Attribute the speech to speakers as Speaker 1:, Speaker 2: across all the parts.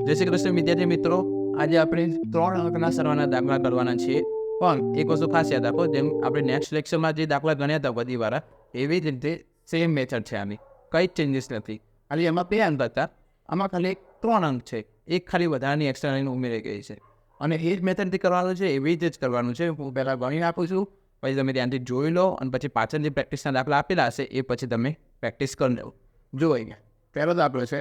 Speaker 1: જય શ્રી કૃષ્ણ વિદ્યાર્થી મિત્રો, આજે આપણે 3 અંકના સરવાળાના દાખલા કરવાના છીએ. પણ એક વસ્તુ ખાસ યાદ રાખો, જેમ આપણે નેક્સ્ટ લેક્ચરમાં જે દાખલા ગણ્યા હતા બધી એવી જ રીતે સેમ મેથડ છે. આની કંઈ જ ચેન્જીસ નથી. ખાલી એમાં 2 અંક હતા, આમાં ખાલી 3 અંક છે. એક ખાલી વધારાની એક્સ્ટ્રા લાઈન ઉમેરાઈ ગઈ છે અને એ જ મેથડથી કરવાનું છે, એવી રીતે જ કરવાનું છે. હું પહેલાં ગણી આપું છું, પછી તમે ધ્યાનથી જોઈ લો અને પછી પાછળ જે પ્રેક્ટિસના દાખલા આપેલા હશે એ પછી તમે પ્રેક્ટિસ કરી લો. જો અહીંયા પહેલો દાખલો છે,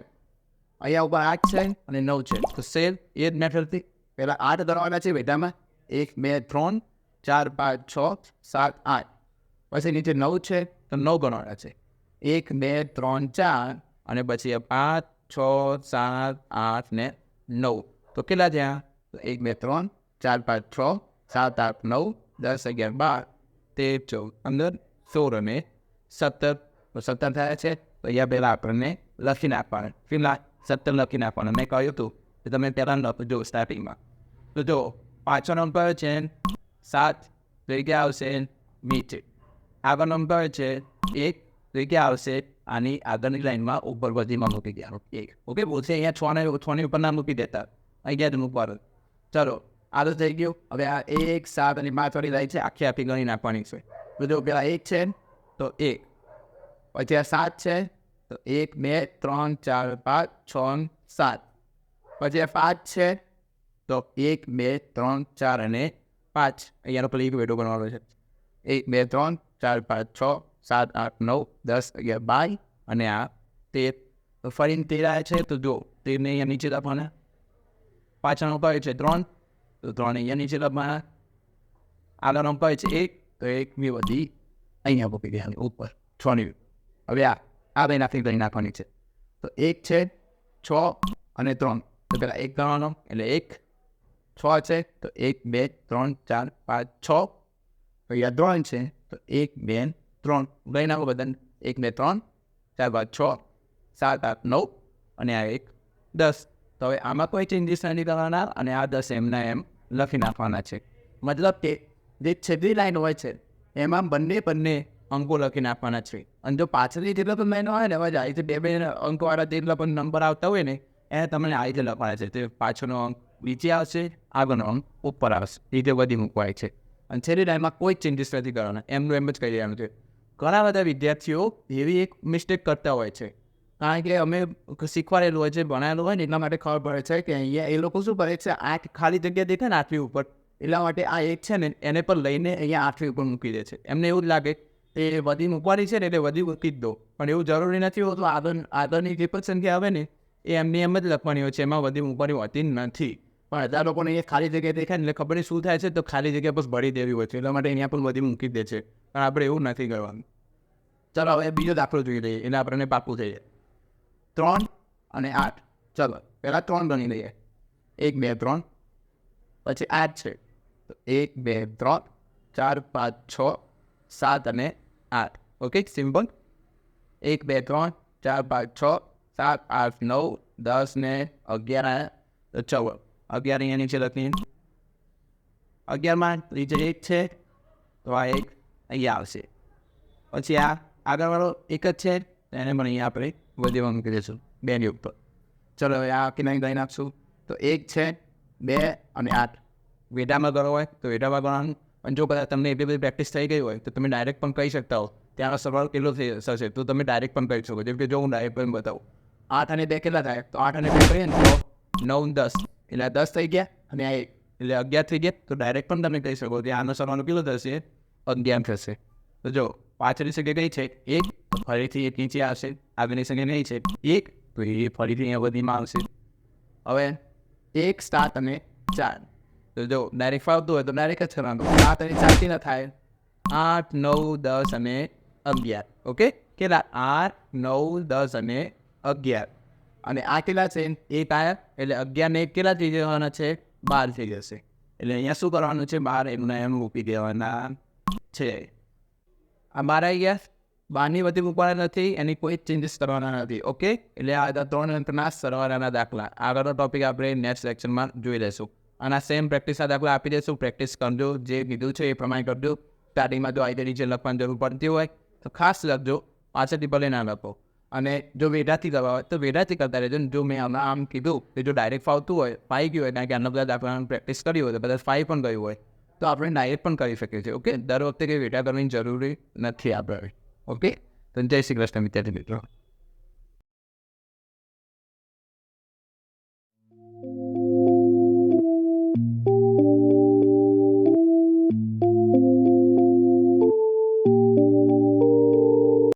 Speaker 1: અહીંયા ઉપર 8 છે અને 9 છે. તો સેમ એ જ મેથડથી પહેલાં 8 ગણવાના છે વેટામાં, 1 2 3 4 5 6 7 8. પછી નીચે 9 છે તો 9 ગણવાના છે, 1 2 3 4 અને પછી 5 6 7 8 ને 9. તો કેટલા થયા? તો 1 2 3 4 5 6 7 8 9 10 11 12 13 14 15 16 અને 17. તો 17 થયા છે. તો અહીંયા પહેલાં આપણને લખીને આપવાના, પેલા 17 લખીને આપવાના. મેં કહ્યું હતું કે તમે પહેલાં લખજો સ્ટાર્ટિંગમાં. તો જો પાછળ નંબર છે 7, જગ્યા આવશે નીચે. આગળ નંબર છે 1, જગ્યા આવશે આની આગળની લાઈનમાં ઉપર બધીમાં મૂકી દેવાનું 1. ઓકે, બોલશે અહીંયા 6 ની ઉપર ના મૂકી દેતા, અહીંયા જ મૂકવાનું. ચલો, આ તો થઈ ગયું. હવે આ 1 7 અને 5 વાળી લાઈન છે, આખી ગણી નાખવાની છે. તો જો પેલા 1 છે તો 1, પછી આ 7 છે તો 1 2 3 4 5 6 7. પછી આ 5 છે તો 1 2 3 4 અને 5. અહીંયાનો પેલી એક વેટો ગણવાનો છે. 1 2 3 4 5 6 7 8 9 10 11 12 અને આ 13. તો ફરીને 13 આવે છે તો જો 13 ને અહીંયા નીચે લખવાના. પાછળનો નંબર છે 3 તો 3 અહીંયા નીચે લખવાના. આગળ નંબર છે 1 તો 1 ની બધી અહીંયા મૂકી દેવાની ઉપર 6 ની. હવે આ બે નાખી ગણી નાખવાની છે. તો 1 છે 6 અને 3. તો પેલા 1 ગણવાનો એટલે 1. 6 છે તો 1 2 3 4 5 6. તો અહીંયા 3 છે તો 1 2 3 ગણી નાખો બધાને. 1 2 3 4 5 6 7 8 9 અને આ 1 10. તો હવે આમાં કોઈ ચેન્જીસ નથી કરવાના અને આ 10 એમના એમ લખી નાખવાના છે. મતલબ કે જે છેલ્લી લાઈન હોય છે એમાં બંને અંકો લખી નાખવાના છે. અને જો પાછળની જેટલા પણ લાઈનો હોય ને, હવે આ રીતે બે અંકોવાળા જેટલા પણ નંબર આવતા હોય ને, એને તમને આ રીતે લખવાના છે. તે પાછળનો અંક નીચે આવશે, આગળનો અંક ઉપર આવશે, એ રીતે બધી મૂકવાય છે. અને છેલ્લી લાઈનમાં કોઈ ચેન્જીસ નથી કરવાના, એમનું એમ જ કહી દેવાનું છે. ઘણા બધા વિદ્યાર્થીઓ એવી એક મિસ્ટેક કરતા હોય છે, કારણ કે અમે શીખવાડેલું હોય છે, ભણાયેલું હોય ને, એટલા માટે ખબર પડે છે કે અહીંયા એ લોકો શું કરે છે, 8 ખાલી જગ્યા દેખાય ને 8મી ઉપર, એટલા માટે આ 1 છે ને એને પર લઈને અહીંયા 8મી ઉપર મૂકી દે છે. એમને એવું જ લાગે એ વધી મૂકવાની છે ને એટલે વધી મૂકી જ દો, પણ એવું જરૂરી નથી હોતું. આગળની જે પણ સંખ્યા આવે ને એ એમની એમ જ લખવાની હોય છે, એમાં વધી મૂકવાની હોતી નથી. પણ બધા લોકોને એ ખાલી જગ્યા દેખાય ને એટલે ખબર નહીં શું થાય છે, તો ખાલી જગ્યા બસ ભરી દેવી હોય છે, એટલા માટે અહીંયા પણ વધી મૂકી દે છે. પણ આપણે એવું નથી કરવાનું. ચાલો હવે બીજો દાખલો જોઈ લઈએ, એટલે આપણને પાકું થઈ જાય. 3 અને 8. ચલો પહેલાં 3 ગણી લઈએ. 1 2 3 પછી 8 છે તો 1 2 3 4 5 6 7 અને 8. Okay, simple. 1 2 3 4 5 6 7 8 9 10 ને 11 14. 11 અહીંયા નીચે લખીને 11માં નીચે 1 છે તો આ 1 અહીંયા આવશે. પછી આ આગળવાળો 1 જ છે એને પણ અહીંયા આપણે વધીમાં મૂકી દઈશું 2ની ઉપર. ચલો હવે આ કિનારી ગણી નાખશું. તો 1 છે 2 અને 8. વેટામાં ગણો હોય તો વેટામાં ગણવાનું. પણ જો કદાચ તમને એટલી બધી પ્રેક્ટિસ થઈ ગઈ હોય તો તમે ડાયરેક્ટ પણ કહી શકતા હો ત્યાંનો સરવાળો કેટલો થશે, તો તમે ડાયરેક્ટ પણ કહી શકો. જેમ કે જો હું ડાયરેક્ટ પણ બતાવું, 8 અને 2 કેટલા થાય? તો 8 અને 2 કરીએ ને તો 9 10 એટલે 10 થઈ ગયા અને આ 1 એટલે 11 થઈ ગયા. તો ડાયરેક્ટ પણ તમે કહી શકો કે આનો સરવાળો કેટલો થશે? 11 થશે. તો જો પાછળની સંખ્યા કઈ છે? 1. તો ફરીથી 1 નીચે આવશે. આગળની સંખ્યા કઈ છે? 1. તો એ ફરીથી અહીંયા બધીમાં આવશે. હવે 1 7 અને 4. તો જો ડાયરેક્ટ ફાવતું હોય તો ડાયરેક્ટ જ કરવાનું. 7 અને 4 ના થાય 8 9 10 અને 11. ઓકે, કેટલા? 8 9 10 અને 11. અને આ કેટલા છે? 1 આયા એટલે 11 ને 1 કેટલા થઈ જવાના છે? 12 થઈ જશે. એટલે અહીંયા શું કરવાનું છે? 12 એમને એમ મૂકી દેવાના છે. આ 12 આવી ગયા, 12ની વધી મૂકવાના નથી, એની કોઈ ચેન્જીસ કરવાના નથી. ઓકે, એટલે આ 3 અંકના સરવાળાના દાખલા. આગળનો ટોપિક આપણે નેક્સ્ટ લેક્ચરમાં જોઈ લઈશું. અને આ સેમ પ્રેક્ટિસના દાખલા આપી દઈશું. પ્રેક્ટિસ કરજો, જે કીધું છે એ પ્રમાણે કરજો. સ્ટાર્ટિંગમાં જો આઈડિયા નીચે લખવાની જરૂર પડતી હોય તો ખાસ લખજો, પાછળથી ભલે ના લખો. અને જો વેઢાથી કરવા હોય તો વેઢાથી કરતા રહેજો. જો મેં હમણાં આમ કીધું કે જો ડાયરેક્ટ ફાવતું હોય, ફાઈ ગયું હોય, કારણ કે આના બધા દાખલાની પ્રેક્ટિસ કરી હોય તો કદાચ ફાઈ પણ ગયું હોય, તો આપણે ડાયરેક્ટ પણ કરી શકીએ છીએ. ઓકે, દર વખતે કંઈ વેઢા કરવાની જરૂરી નથી આપણે. ઓકે, તો જય શ્રી કૃષ્ણ વિદ્યાર્થી મિત્રો.